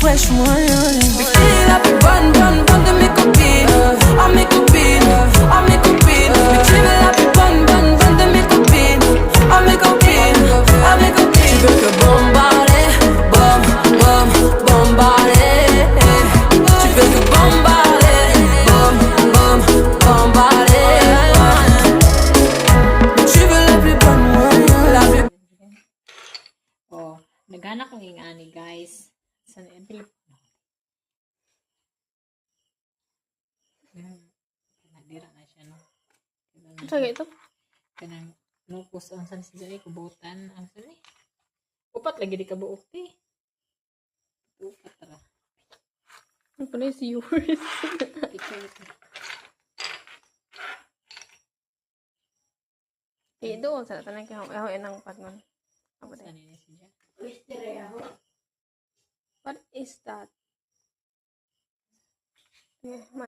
fresh one. Bikini la pi ban ban ban de mi copine. A mi copine, a mi copine. Bikini la pi ban ban ban de mi copine. A mi copine, a mi copine. Tu veux que bombarder, bom bom bombarder. Tu veux que bombarder, bom bom bombarder. Tu veux la plus bonne one, la plus. Oh, naghanak ng ingani guys. Sa envelope. Nadira na siya no. Sige ito. Kanang nupos ang san siya kubutan ang san eh. Upat lagi di kabuok ti. Upat ra. Ano pa na yung yours? Doon sa tanang kaya ng pagnon. Saan ni siya? What is that?